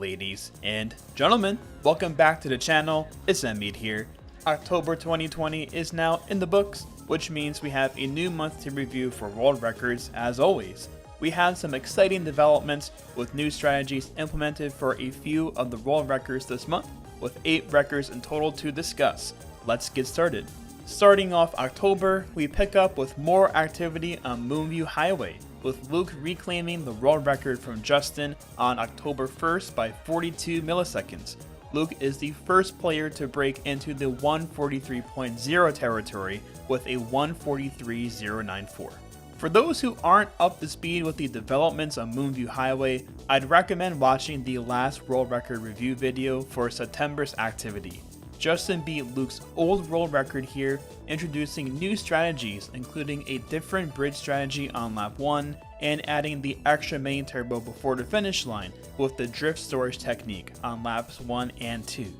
Ladies and gentlemen, welcome back to the channel. It's NMeade here. October 2020 is now in the books, which means we have a new month to review for world records as always. We had some exciting developments with new strategies implemented for a few of the world records this month, with 8 records in total to discuss. Let's get started. Starting off October, we pick up with more activity on Moonview Highway, with Luke reclaiming the world record from Justin on October 1st by 42 milliseconds. Luke is the first player to break into the 143.0 territory with a 143.094. For those who aren't up to speed with the developments on Moonview Highway, I'd recommend watching the last world record review video for September's activity. Justin beat Luke's old world record here, introducing new strategies including a different bridge strategy on lap 1 and adding the extra main turbo before the finish line with the drift storage technique on laps 1 and 2.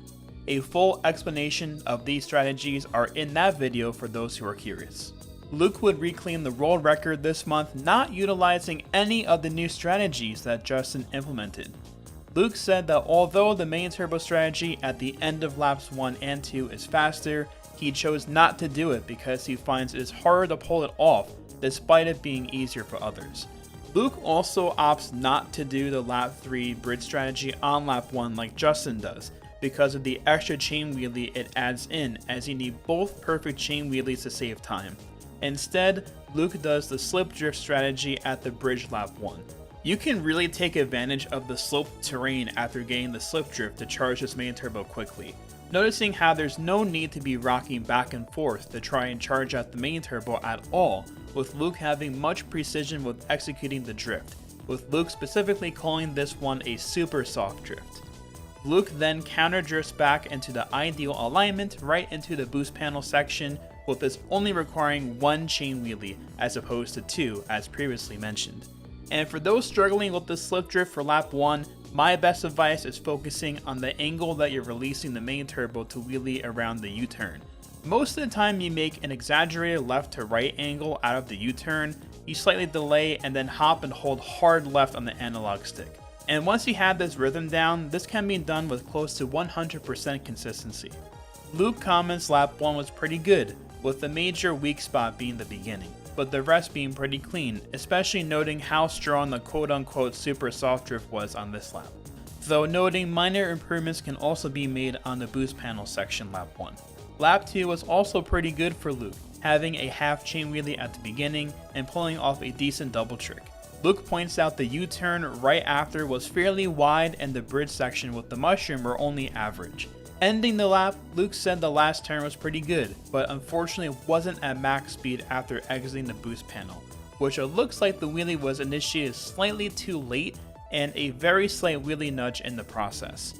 A full explanation of these strategies are in that video for those who are curious. Luke would reclaim the world record this month not utilizing any of the new strategies that Justin implemented. Luke said that although the main turbo strategy at the end of laps 1 and 2 is faster, he chose not to do it because he finds it is harder to pull it off despite it being easier for others. Luke also opts not to do the lap 3 bridge strategy on lap 1 like Justin does because of the extra chain wheelie it adds in, as you need both perfect chain wheelies to save time. Instead, Luke does the slip drift strategy at the bridge lap 1. You can really take advantage of the sloped terrain after getting the slip drift to charge this main turbo quickly, noticing how there's no need to be rocking back and forth to try and charge out the main turbo at all, with Luke having much precision with executing the drift, with Luke specifically calling this one a super soft drift. Luke then counter drifts back into the ideal alignment right into the boost panel section, with this only requiring 1 chain wheelie as opposed to 2 as previously mentioned. And for those struggling with the slip drift for lap 1, my best advice is focusing on the angle that you're releasing the main turbo to wheelie around the U-turn. Most of the time you make an exaggerated left to right angle out of the U-turn, you slightly delay and then hop and hold hard left on the analog stick. And once you have this rhythm down, this can be done with close to 100% consistency. Luke comments lap 1 was pretty good, with the major weak spot being the beginning, but the rest being pretty clean, especially noting how strong the quote-unquote super soft drift was on this lap, though noting minor improvements can also be made on the boost panel section lap 1. Lap 2 was also pretty good for Luke, having a half chain wheelie at the beginning and pulling off a decent double trick. Luke points out the U-turn right after was fairly wide and the bridge section with the mushroom were only average. Ending the lap, Luke said the last turn was pretty good, but unfortunately wasn't at max speed after exiting the boost panel, which it looks like the wheelie was initiated slightly too late and a very slight wheelie nudge in the process.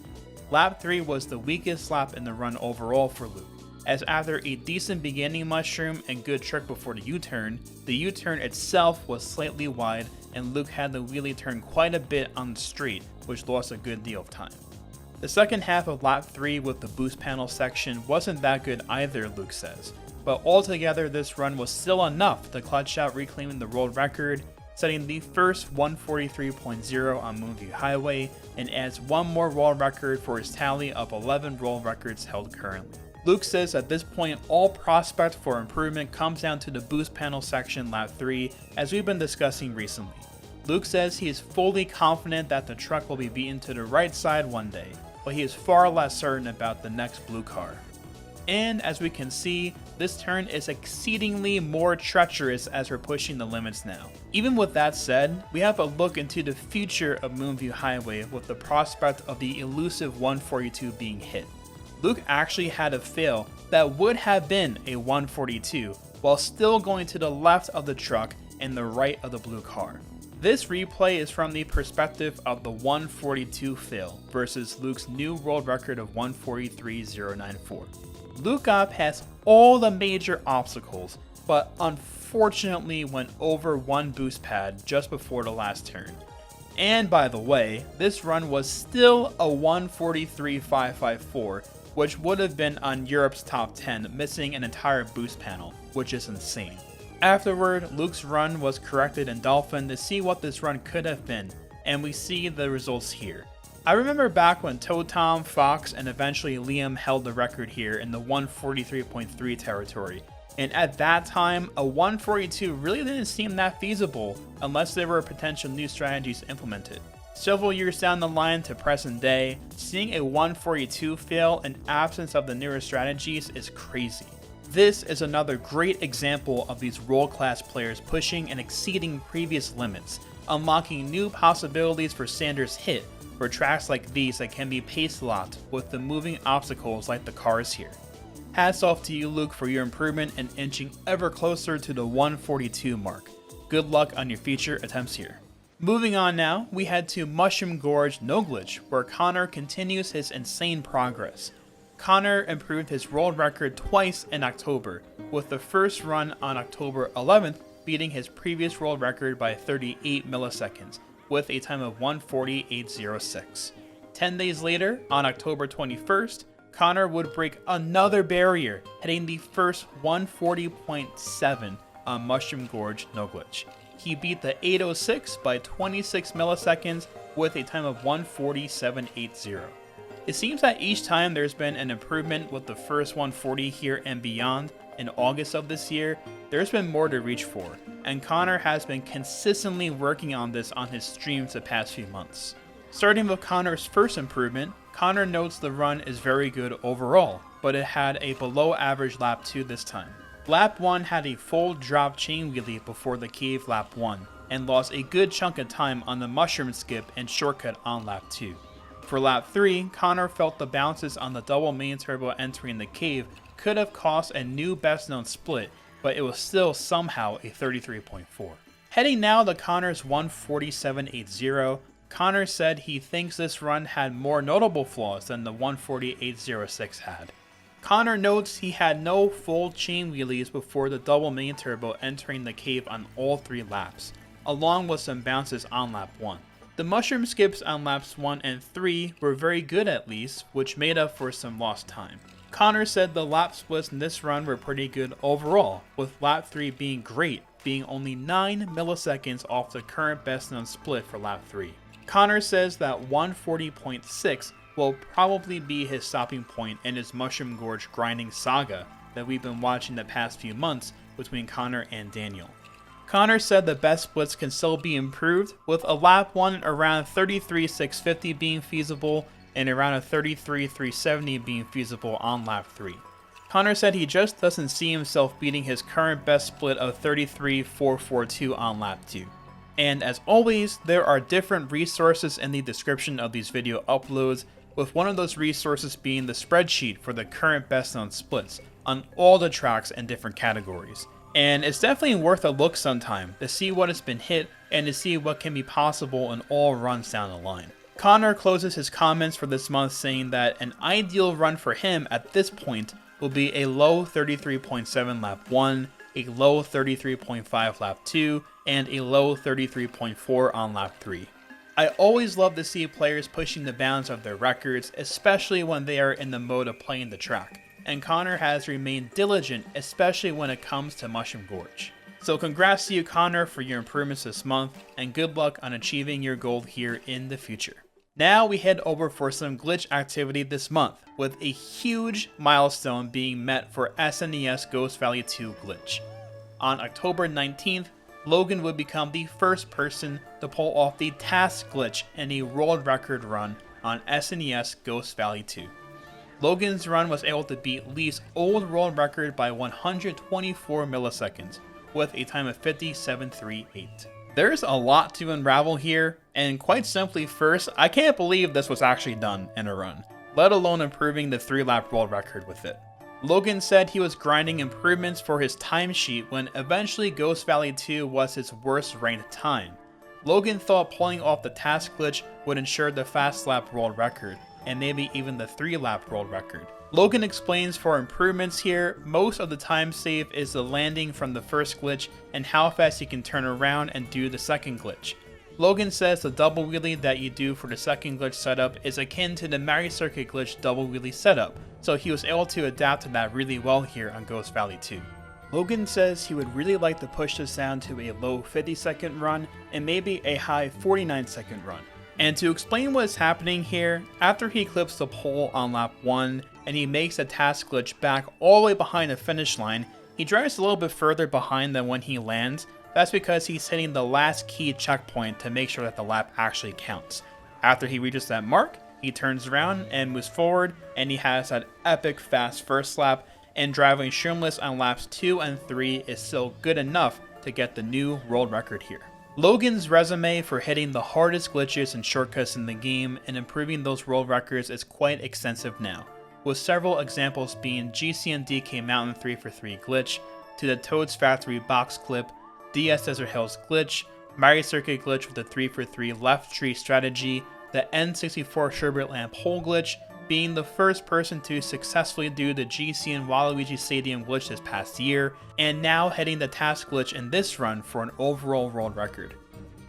Lap 3 was the weakest lap in the run overall for Luke, as after a decent beginning mushroom and good trick before the U-turn itself was slightly wide and Luke had the wheelie turn quite a bit on the straight, which lost a good deal of time. The second half of lap 3 with the boost panel section wasn't that good either, Luke says, but altogether this run was still enough to clutch out reclaiming the world record, setting the first 143.0 on Moonview Highway, and adds one more world record for his tally of 11 world records held currently. Luke says at this point all prospect for improvement comes down to the boost panel section lap 3, as we've been discussing recently. Luke says he is fully confident that the truck will be beaten to the right side one day, but he is far less certain about the next blue car. And as we can see, this turn is exceedingly more treacherous as we're pushing the limits now. Even with that said, we have a look into the future of Moonview Highway with the prospect of the elusive 142 being hit. Luke actually had a fail that would have been a 142 while still going to the left of the truck and the right of the blue car. This replay is from the perspective of the 142 fail versus Luke's new world record of 143.094. Luke got past all the major obstacles, but unfortunately went over one boost pad just before the last turn. And by the way, this run was still a 143.554, which would have been on Europe's top 10, missing an entire boost panel, which is insane. Afterward, Luke's run was corrected in Dolphin to see what this run could have been, and we see the results here. I remember back when Toad Tom, Fox, and eventually Liam held the record here in the 143.3 territory. And at that time, a 142 really didn't seem that feasible unless there were potential new strategies implemented. Several years down the line to present day, seeing a 142 fail in absence of the newer strategies is crazy. This is another great example of these world-class players pushing and exceeding previous limits, unlocking new possibilities for Sanders' hit for tracks like these that can be pace locked with the moving obstacles like the cars here. Hats off to you, Luke, for your improvement and inching ever closer to the 142 mark. Good luck on your future attempts here. Moving on now, we head to Mushroom Gorge No Glitch, where Connor continues his insane progress. Connor improved his world record twice in October, with the first run on October 11th beating his previous world record by 38 milliseconds, with a time of 1:48.06. 10 days later, on October 21st, Connor would break another barrier, hitting the first 140.7 on Mushroom Gorge No Glitch. He beat the 806 by 26 milliseconds with a time of 1:47.80. It seems that each time there's been an improvement with the first 140 here and beyond. In August of this year, there's been more to reach for, and Connor has been consistently working on this on his streams the past few months. Starting with Connor's first improvement, Connor notes the run is very good overall, but it had a below average lap 2 this time. Lap 1 had a full drop chain wheelie before the cave lap 1, and lost a good chunk of time on the mushroom skip and shortcut on lap 2. For lap 3, Connor felt the bounces on the double main turbo entering the cave could have cost a new best known split, but it was still somehow a 33.4. Heading now to Connor's 1:47.80, Connor said he thinks this run had more notable flaws than the 1:48.06 had. Connor notes he had no full chain wheelies before the double main turbo entering the cave on all 3 laps, along with some bounces on lap 1. The mushroom skips on laps 1 and 3 were very good at least, which made up for some lost time. Connor said the lap splits in this run were pretty good overall, with lap 3 being great, being only 9 milliseconds off the current best known split for lap 3. Connor says that 140.6 will probably be his stopping point in his Mushroom Gorge grinding saga that we've been watching the past few months between Connor and Daniel. Connor said the best splits can still be improved, with a lap 1 around 33.650 being feasible and around a 33.370 being feasible on lap 3. Connor said he just doesn't see himself beating his current best split of 33.442 on lap 2. And as always, there are different resources in the description of these video uploads, with one of those resources being the spreadsheet for the current best known splits on all the tracks in different categories. And it's definitely worth a look sometime to see what has been hit and to see what can be possible in all runs down the line. Connor closes his comments for this month saying that an ideal run for him at this point will be a low 33.7 lap 1, a low 33.5 lap 2, and a low 33.4 on lap 3. I always love to see players pushing the bounds of their records, especially when they are in the mode of playing the track, and Connor has remained diligent, especially when it comes to Mushroom Gorge. So congrats to you, Connor, for your improvements this month, and good luck on achieving your goal here in the future. Now we head over for some glitch activity this month, with a huge milestone being met for SNES Ghost Valley 2 glitch. On October 19th, Logan would become the first person to pull off the task glitch in a world record run on SNES Ghost Valley 2. Logan's run was able to beat Lee's old world record by 124 milliseconds, with a time of 57.38. There's a lot to unravel here, and quite simply first, I can't believe this was actually done in a run, let alone improving the 3-lap world record with it. Logan said he was grinding improvements for his timesheet when eventually Ghost Valley 2 was his worst ranked time. Logan thought pulling off the task glitch would ensure the fast lap world record, and maybe even the 3-lap world record. Logan explains for improvements here, most of the time save is the landing from the first glitch and how fast you can turn around and do the second glitch. Logan says the double wheelie that you do for the second glitch setup is akin to the Mario Circuit glitch double wheelie setup, so he was able to adapt to that really well here on Ghost Valley 2. Logan says he would really like to push this down to a low 50-second run and maybe a high 49-second run. And to explain what is happening here, after he clips the pole on lap 1 and he makes a task glitch back all the way behind the finish line, he drives a little bit further behind than when he lands. That's because he's hitting the last key checkpoint to make sure that the lap actually counts. After he reaches that mark, he turns around and moves forward, and he has that epic fast first lap, and driving shroomless on laps 2 and 3 is still good enough to get the new world record here. Logan's resume for hitting the hardest glitches and shortcuts in the game and improving those world records is quite extensive now, with several examples being GCNDK Mountain 3x3 glitch, to the Toad's Factory box clip, DS Desert Hills glitch, Mario Circuit glitch with the 3x3 left tree strategy, the N64 Sherbet Land pole glitch, being the first person to successfully do the GC and Waluigi Stadium glitch this past year, and now hitting the task glitch in this run for an overall world record.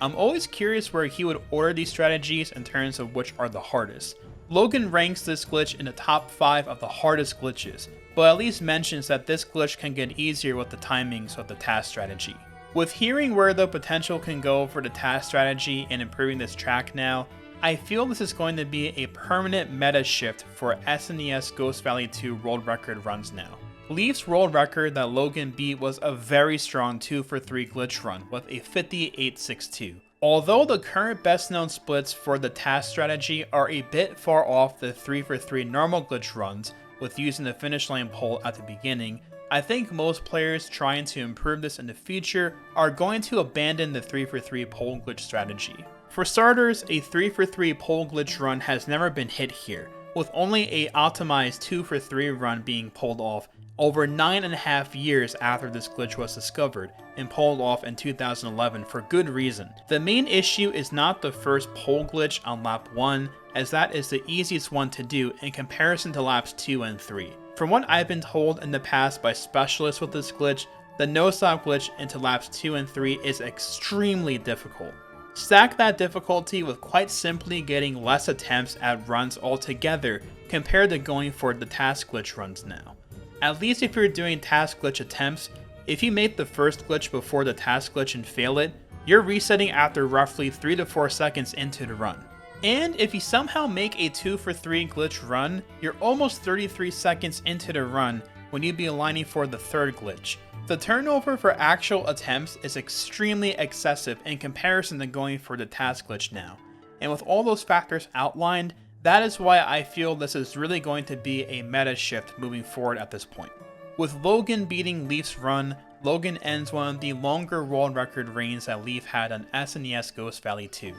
I'm always curious where he would order these strategies in terms of which are the hardest. Logan ranks this glitch in the top 5 of the hardest glitches, but at least mentions that this glitch can get easier with the timings of the task strategy. With hearing where the potential can go for the task strategy and improving this track now, I feel this is going to be a permanent meta shift for SNES Ghost Valley 2 world record runs now. Leaf's world record that Logan beat was a very strong 2x3 glitch run with a 58.62. Although the current best known splits for the task strategy are a bit far off the 3x3 normal glitch runs with using the finish line pole at the beginning, I think most players trying to improve this in the future are going to abandon the 3x3 pole glitch strategy. For starters, a 3x3 pole glitch run has never been hit here, with only a optimized 2x3 run being pulled off over 9.5 years after this glitch was discovered and pulled off in 2011 for good reason. The main issue is not the first pole glitch on lap 1, as that is the easiest one to do in comparison to laps 2 and 3. From what I've been told in the past by specialists with this glitch, the no-stop glitch into laps 2 and 3 is extremely difficult. Stack that difficulty with quite simply getting less attempts at runs altogether compared to going for the task glitch runs now. At least if you're doing task glitch attempts, if you make the first glitch before the task glitch and fail it, you're resetting after roughly 3 to 4 seconds into the run. And if you somehow make a 2x3 glitch run, you're almost 33 seconds into the run when you'd be aligning for the third glitch. The turnover for actual attempts is extremely excessive in comparison to going for the task glitch now. And with all those factors outlined, that is why I feel this is really going to be a meta shift moving forward at this point. With Logan beating Leaf's run, Logan ends one of the longer world record reigns that Leaf had on SNES Ghost Valley 2.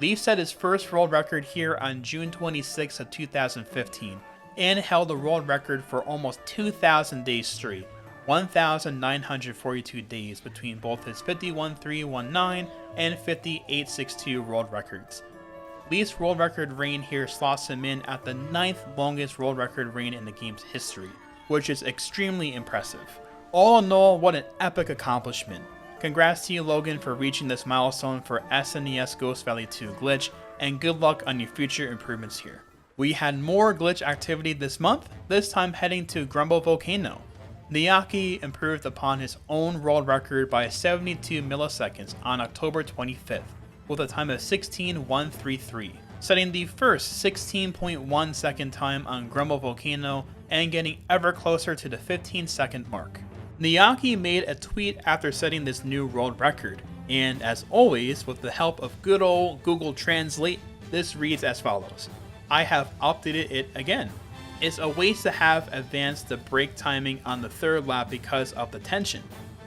Leaf set his first world record here on June 26 of 2015, and held the world record for almost 2,000 days straight, 1,942 days between both his 51.319 and 58.62 world records. Leaf's world record reign here slots him in at the 9th longest world record reign in the game's history, which is extremely impressive. All in all, what an epic accomplishment. Congrats to you, Logan, for reaching this milestone for SNES Ghost Valley 2 glitch, and good luck on your future improvements here. We had more glitch activity this month, this time heading to Grumble Volcano. Niyaki improved upon his own world record by 72 milliseconds on October 25th, with a time of 16.133, setting the first 16.1 second time on Grumble Volcano and getting ever closer to the 15-second mark. Niyaki made a tweet after setting this new world record, and as always, with the help of good old Google Translate, this reads as follows: I have updated it again. It's a waste to have advanced the brake timing on the third lap because of the tension,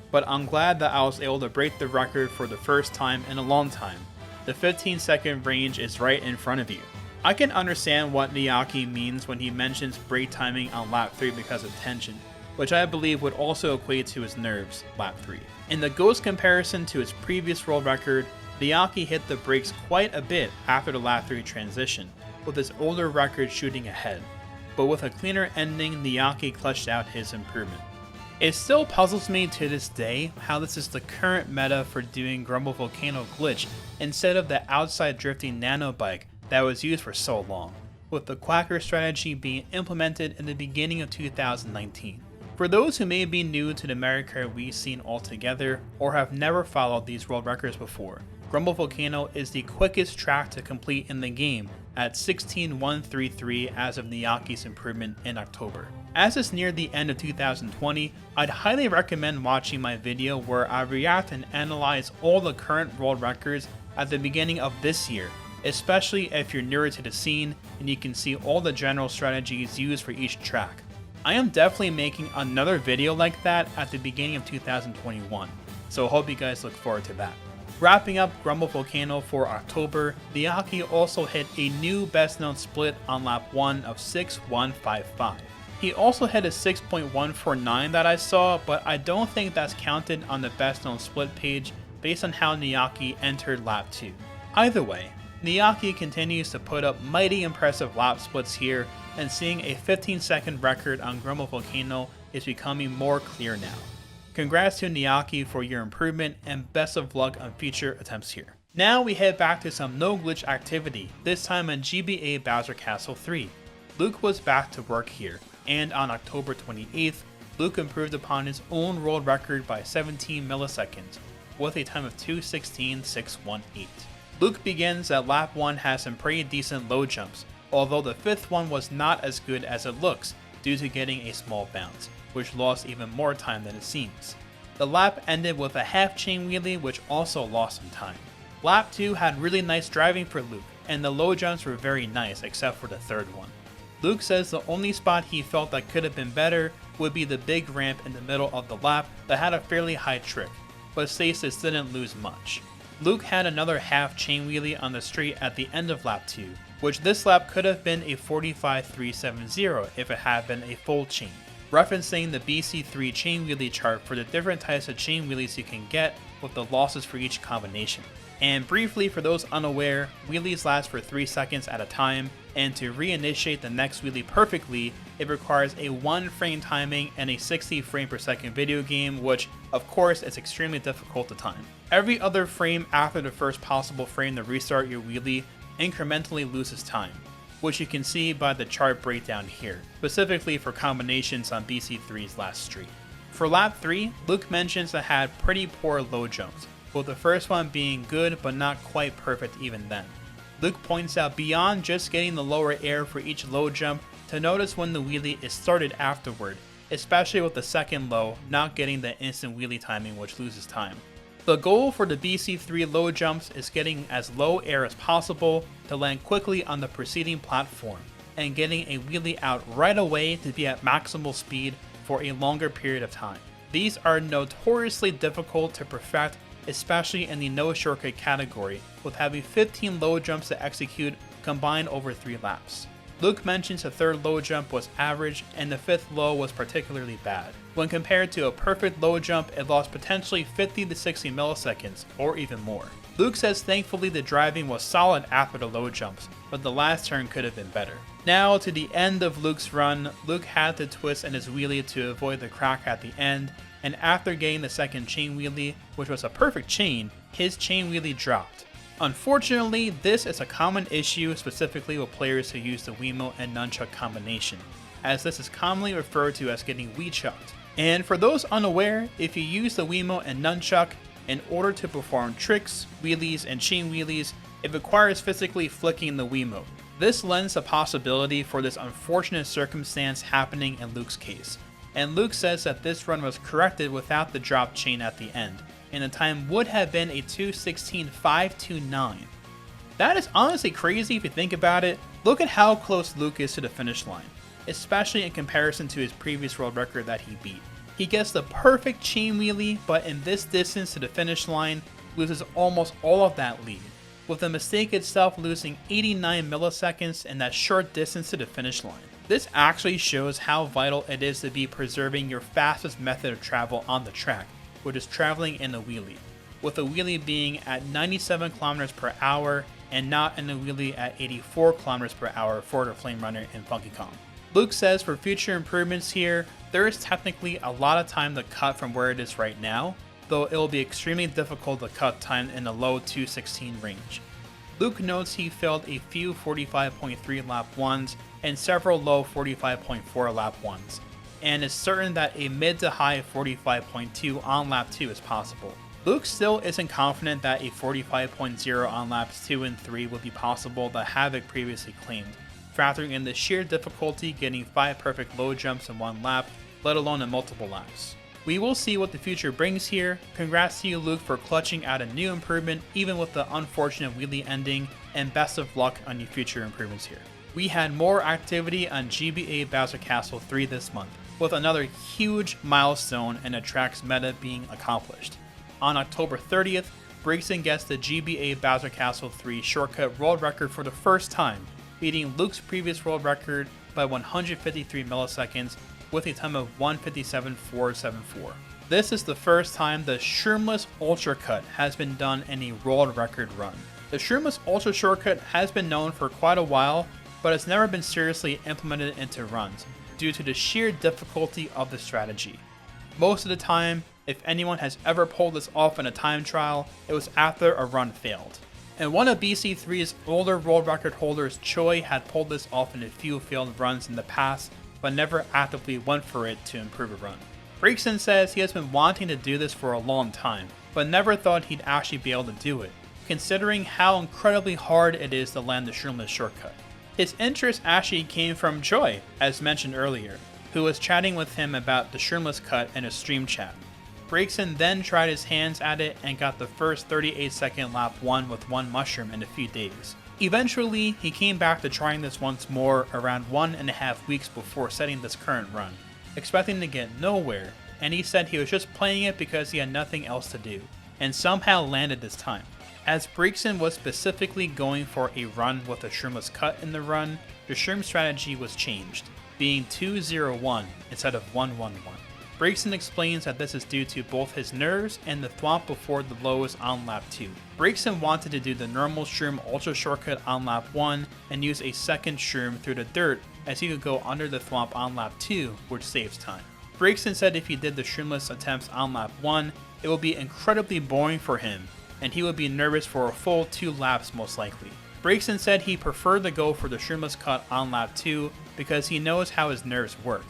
but I'm glad that I was able to break the record for the first time in a long time. The 15-second range is right in front of you. I can understand what Niyaki means when he mentions brake timing on lap 3 because of tension, which I believe would also equate to his nerves, lap 3. In the Ghost comparison to his previous world record, Niyaki hit the brakes quite a bit after the lap 3 transition, with his older record shooting ahead. But with a cleaner ending, Niyaki clutched out his improvement. It still puzzles me to this day how this is the current meta for doing Grumble Volcano glitch instead of the outside drifting nano bike that was used for so long, with the Quacker strategy being implemented in the beginning of 2019. For those who may be new to the Mario Kart Wii scene altogether, or have never followed these world records before, Grumble Volcano is the quickest track to complete in the game at 16,133 as of Niaki's improvement in October. As it's near the end of 2020, I'd highly recommend watching my video where I react and analyze all the current world records at the beginning of this year, especially if you're newer to the scene and you can see all the general strategies used for each track. I am definitely making another video like that at the beginning of 2021, so hope you guys look forward to that. Wrapping up Grumble Volcano for October, Niaki also hit a new best known split on lap 1 of 6.155. He also hit a 6.149 that I saw, but I don't think that's counted on the best known split page based on how Niaki entered lap 2. Either way, Niaki continues to put up mighty impressive lap splits here, and seeing a 15-second record on Grumble Volcano is becoming more clear now. Congrats to Niaki for your improvement and best of luck on future attempts here. Now we head back to some no glitch activity, this time on GBA Bowser Castle 3. Luke was back to work here, and on October 28th, Luke improved upon his own world record by 17 milliseconds, with a time of 2:16.618. Luke begins that lap 1 has some pretty decent low jumps, although the 5th one was not as good as it looks due to getting a small bounce, which lost even more time than it seems. The lap ended with a half chain wheelie, which also lost some time. Lap 2 had really nice driving for Luke, and the low jumps were very nice except for the 3rd one. Luke says the only spot he felt that could have been better would be the big ramp in the middle of the lap that had a fairly high trick, but states this didn't lose much. Luke had another half chain wheelie on the straight at the end of lap 2, which this lap could have been a 45.370 if it had been a full chain, referencing the BC3 chain wheelie chart for the different types of chain wheelies you can get with the losses for each combination. And briefly, for those unaware, wheelies last for 3 seconds at a time, and to reinitiate the next wheelie perfectly, it requires a 1 frame timing and a 60 frame per second video game, which of course is extremely difficult to time. Every other frame after the first possible frame to restart your wheelie incrementally loses time, which you can see by the chart breakdown here, specifically for combinations on BC3's last street. For lap 3, Luke mentions that had pretty poor low jumps, with the first one being good but not quite perfect even then. Luke points out beyond just getting the lower air for each low jump to notice when the wheelie is started afterward, especially with the second low not getting the instant wheelie timing, which loses time. The goal for the BC3 low jumps is getting as low air as possible to land quickly on the preceding platform, and getting a wheelie out right away to be at maximal speed for a longer period of time. These are notoriously difficult to perfect, especially in the no shortcut category, with having 15 low jumps to execute combined over 3 laps. Luke mentions the 3rd low jump was average and the 5th low was particularly bad. When compared to a perfect low jump, it lost potentially 50 to 60 milliseconds, or even more. Luke says thankfully the driving was solid after the low jumps, but the last turn could have been better. Now to the end of Luke's run, Luke had to twist in his wheelie to avoid the crack at the end, and after getting the second chain wheelie, which was a perfect chain, his chain wheelie dropped. Unfortunately, this is a common issue specifically with players who use the Wiimote and Nunchuck combination, as this is commonly referred to as getting Wii-chucked. And for those unaware, if you use the Wiimote and Nunchuck, in order to perform tricks, wheelies, and chain wheelies, it requires physically flicking the Wiimote. This lends a possibility for this unfortunate circumstance happening in Luke's case, and Luke says that this run was corrected without the drop chain at the end, and the time would have been a 2:16.529. That is honestly crazy if you think about it. Look at how close Luke is to the finish line, especially in comparison to his previous world record that he beat. He gets the perfect chain wheelie, but in this distance to the finish line, loses almost all of that lead, with the mistake itself losing 89 milliseconds in that short distance to the finish line. This actually shows how vital it is to be preserving your fastest method of travel on the track, which is traveling in a wheelie, with a wheelie being at 97 km per hour and not in a wheelie at 84 km per hour for the Flame Runner in Funky Kong. Luke says for future improvements here, there is technically a lot of time to cut from where it is right now, though it will be extremely difficult to cut time in the low 2:16 range. Luke notes he failed a few 45.3 lap 1s and several low 45.4 lap 1s, and is certain that a mid to high 45.2 on lap 2 is possible. Luke still isn't confident that a 45.0 on laps 2 and 3 would be possible that Havoc previously claimed, factoring in the sheer difficulty getting 5 perfect low jumps in one lap, let alone in multiple laps. We will see what the future brings here. Congrats to you, Luke, for clutching out a new improvement even with the unfortunate wheelie ending, and best of luck on your future improvements here. We had more activity on GBA Bowser Castle 3 this month, with another huge milestone in the track's meta being accomplished. On October 30th, Brigson gets the GBA Bowser Castle 3 shortcut world record for the first time, beating Luke's previous world record by 153 milliseconds with a time of 1:57.474. This is the first time the shroomless ultra cut has been done in a world record run. The shroomless ultra shortcut has been known for quite a while, but it's never been seriously implemented into runs due to the sheer difficulty of the strategy. Most of the time, if anyone has ever pulled this off in a time trial, it was after a run failed. And one of BC3's older world record holders, Choi, had pulled this off in a few failed runs in the past, but never actively went for it to improve a run. Brigson says he has been wanting to do this for a long time, but never thought he'd actually be able to do it, considering how incredibly hard it is to land the shroomless shortcut. His interest actually came from Choi, as mentioned earlier, who was chatting with him about the shroomless cut in a stream chat. Brigson then tried his hands at it and got the first 38-second lap 1 with one mushroom in a few days. Eventually, he came back to trying this once more around 1.5 weeks before setting this current run, expecting to get nowhere, and he said he was just playing it because he had nothing else to do, and somehow landed this time. As Brigson was specifically going for a run with a shroomless cut in the run, the shroom strategy was changed, being 2-0-1 instead of 1-1-1. Brigson explains that this is due to both his nerves and the thwomp before the lows on lap 2. Brigson wanted to do the normal shroom ultra shortcut on lap 1 and use a second shroom through the dirt as he could go under the thwomp on lap 2, which saves time. Brigson said if he did the shroomless attempts on lap 1, it would be incredibly boring for him, and he would be nervous for a full 2 laps most likely. Brigson said he preferred to go for the shroomless cut on lap 2 because he knows how his nerves work.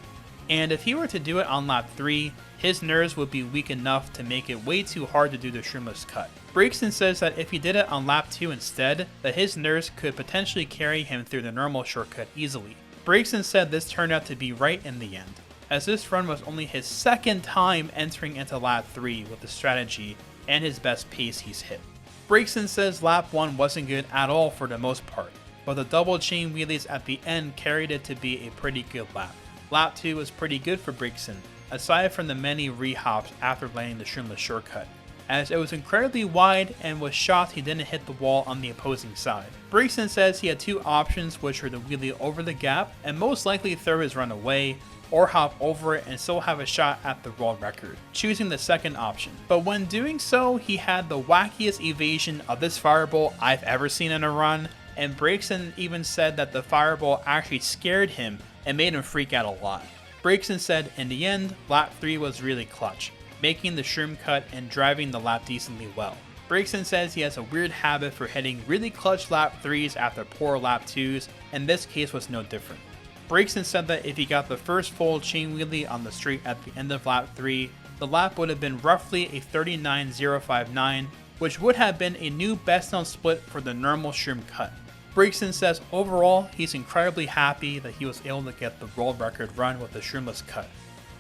And if he were to do it on lap 3, his nerves would be weak enough to make it way too hard to do the shroomless cut. Brigson says that if he did it on lap 2 instead, that his nerves could potentially carry him through the normal shortcut easily. Brigson said this turned out to be right in the end, as this run was only his second time entering into lap 3 with the strategy and his best pace he's hit. Brigson says lap 1 wasn't good at all for the most part, but the double chain wheelies at the end carried it to be a pretty good lap. Lap 2 was pretty good for Brigson, aside from the many rehops after landing the shroomless shortcut, as it was incredibly wide and was shocked he didn't hit the wall on the opposing side. Brigson says he had 2 options, which were to wheelie over the gap and most likely throw his run away, or hop over it and still have a shot at the world record, choosing the second option. But when doing so, he had the wackiest evasion of this fireball I've ever seen in a run, and Brigson even said that the fireball actually scared him and made him freak out a lot. Brigson said in the end, lap 3 was really clutch, making the shroom cut and driving the lap decently well. Brigson says he has a weird habit for hitting really clutch lap 3s after poor lap 2s, and this case was no different. Brigson said that if he got the first full chain wheelie on the straight at the end of lap 3, the lap would have been roughly a 39.059, which would have been a new best known split for the normal shroom cut. Brigson says overall, he's incredibly happy that he was able to get the world record run with the shroomless cut,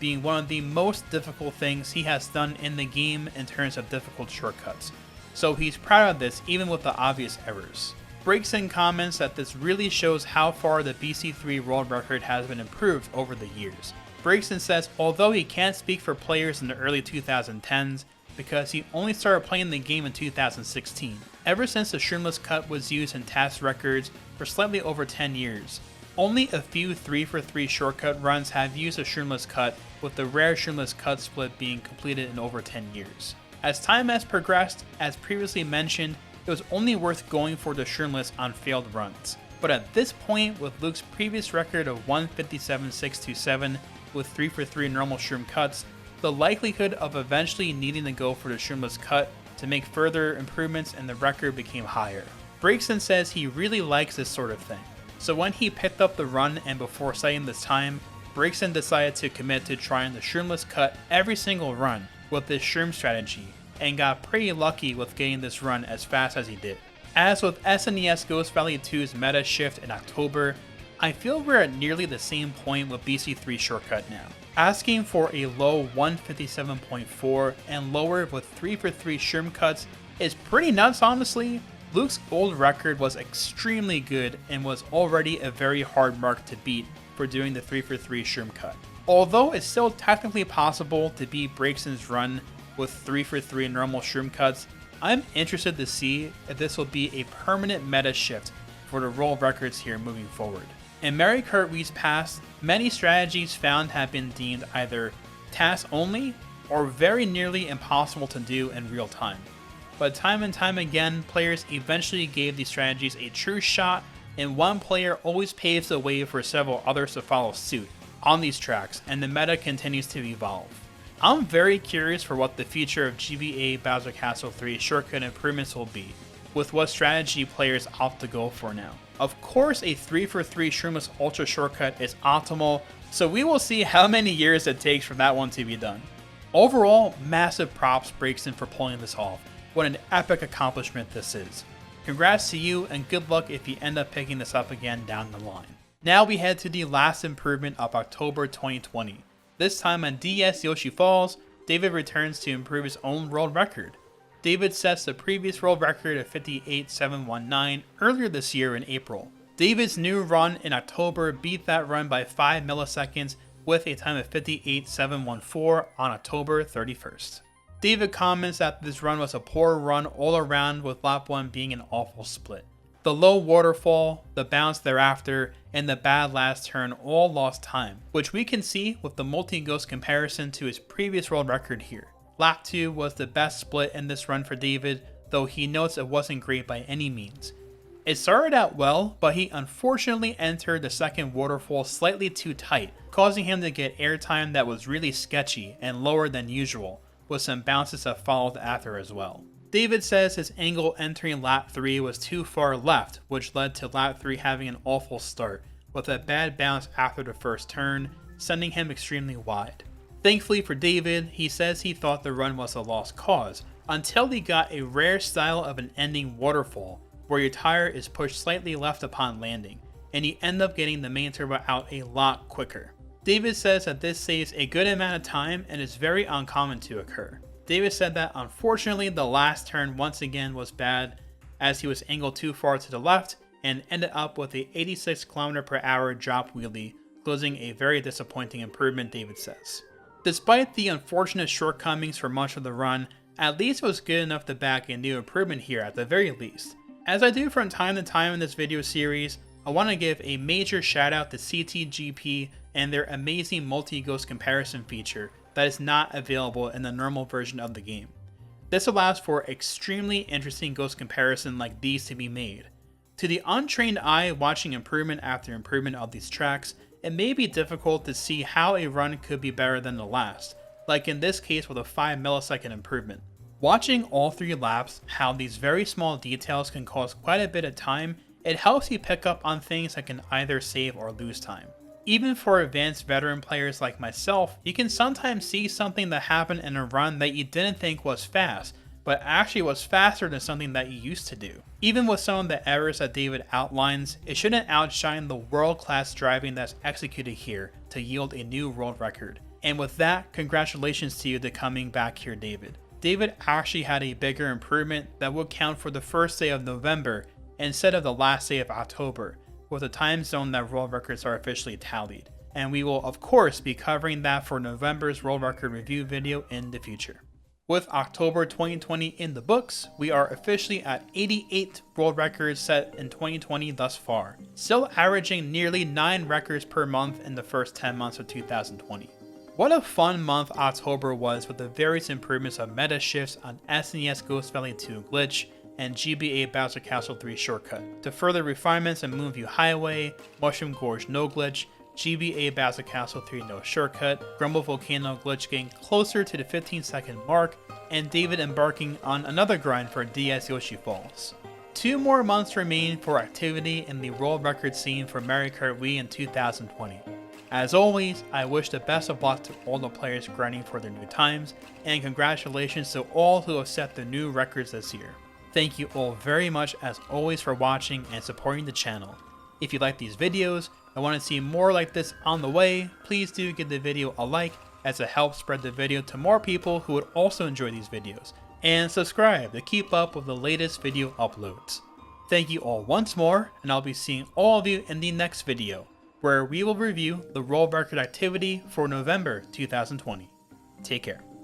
being one of the most difficult things he has done in the game in terms of difficult shortcuts. So he's proud of this even with the obvious errors. Brigson comments that this really shows how far the BC3 world record has been improved over the years. Brigson says although he can't speak for players in the early 2010s, because he only started playing the game in 2016. Ever since the shroomless cut was used in task records for slightly over 10 years. Only a few 3-for-3 shortcut runs have used a shroomless cut, with the rare shroomless cut split being completed in over 10 years. As time has progressed, as previously mentioned, it was only worth going for the shroomless on failed runs. But at this point, with Luke's previous record of 157.627 with 3-for-3 normal shroom cuts, the likelihood of eventually needing to go for the shroomless cut to make further improvements in the record became higher. Brigson says he really likes this sort of thing, so when he picked up the run and before setting this time, Brigson decided to commit to trying the shroomless cut every single run with this shroom strategy, and got pretty lucky with getting this run as fast as he did. As with SNES Ghost Valley 2's meta shift in October, I feel we're at nearly the same point with BC3 shortcut now. Asking for a low 157.4 and lower with 3 for 3 shroom cuts is pretty nuts honestly. Luke's old record was extremely good and was already a very hard mark to beat for doing the 3 for 3 shroom cut. Although it's still technically possible to beat Breakson's run with 3 for 3 normal shroom cuts, I'm interested to see if this will be a permanent meta shift for the world records here moving forward. In Mario Kart Wii's past, many strategies found have been deemed either task only or very nearly impossible to do in real time. But time and time again, players eventually gave these strategies a true shot, and one player always paves the way for several others to follow suit on these tracks, and the meta continues to evolve. I'm very curious for what the future of GBA Bowser Castle 3 shortcut improvements will be, with what strategy players opt to go for now. Of course, a 3 for 3 shroomless ultra shortcut is optimal, so we will see how many years it takes for that one to be done. Overall, massive props Breakson for pulling this off. What an epic accomplishment this is. Congrats to you, and good luck if you end up picking this up again down the line. Now we head to the last improvement of October 2020. This time on DS Yoshi Falls, David returns to improve his own world record. David sets the previous world record of 58.719 earlier this year in April. David's new run in October beat that run by 5 milliseconds with a time of 58.714 on October 31st. David comments that this run was a poor run all around, with lap 1 being an awful split. The low waterfall, the bounce thereafter, and the bad last turn all lost time, which we can see with the multi-ghost comparison to his previous world record here. Lap 2 was the best split in this run for David, though he notes it wasn't great by any means. It started out well, but he unfortunately entered the second waterfall slightly too tight, causing him to get airtime that was really sketchy and lower than usual, with some bounces that followed after as well. David says his angle entering lap 3 was too far left, which led to lap 3 having an awful start, with a bad bounce after the first turn, sending him extremely wide. Thankfully for David, he says he thought the run was a lost cause, until he got a rare style of an ending waterfall, where your tire is pushed slightly left upon landing, and you end up getting the main turbo out a lot quicker. David says that this saves a good amount of time and is very uncommon to occur. David said that unfortunately the last turn once again was bad, as he was angled too far to the left and ended up with a 86 km/h drop wheelie, closing a very disappointing improvement, David says. Despite the unfortunate shortcomings for much of the run, at least it was good enough to back a new improvement here at the very least. As I do from time to time in this video series, I want to give a major shout out to CTGP and their amazing multi-ghost comparison feature that is not available in the normal version of the game. This allows for extremely interesting ghost comparison like these to be made. To the untrained eye watching improvement after improvement of these tracks, it may be difficult to see how a run could be better than the last, like in this case with a 5 millisecond improvement. Watching all 3 laps, how these very small details can cause quite a bit of time, it helps you pick up on things that can either save or lose time. Even for advanced veteran players like myself, you can sometimes see something that happened in a run that you didn't think was fast, but actually was faster than something that you used to do. Even with some of the errors that David outlines, it shouldn't outshine the world-class driving that's executed here to yield a new world record. And with that, congratulations to you to coming back here, David. David actually had a bigger improvement that would count for the first day of November instead of the last day of October, with the time zone that world records are officially tallied. And we will of course be covering that for November's world record review video in the future. With October 2020 in the books, we are officially at 88 world records set in 2020 thus far, still averaging nearly 9 records per month in the first 10 months of 2020. What a fun month October was with the various improvements of meta shifts on SNES Ghost Valley 2 Glitch and GBA Bowser Castle 3 Shortcut, to further refinements in Moonview Highway, Mushroom Gorge No Glitch, GBA Bowser Castle 3 No Shortcut, Grumble Volcano Glitch getting closer to the 15-second mark, and David embarking on another grind for DS Yoshi Falls. 2 more months remain for activity in the world record scene for Mario Kart Wii in 2020. As always, I wish the best of luck to all the players grinding for their new times, and congratulations to all who have set the new records this year. Thank you all very much as always for watching and supporting the channel. If you like these videos and want to see more like this on the way, please do give the video a like as it helps spread the video to more people who would also enjoy these videos, and subscribe to keep up with the latest video uploads. Thank you all once more, and I'll be seeing all of you in the next video, where we will review the world record activity for November 2020. Take care.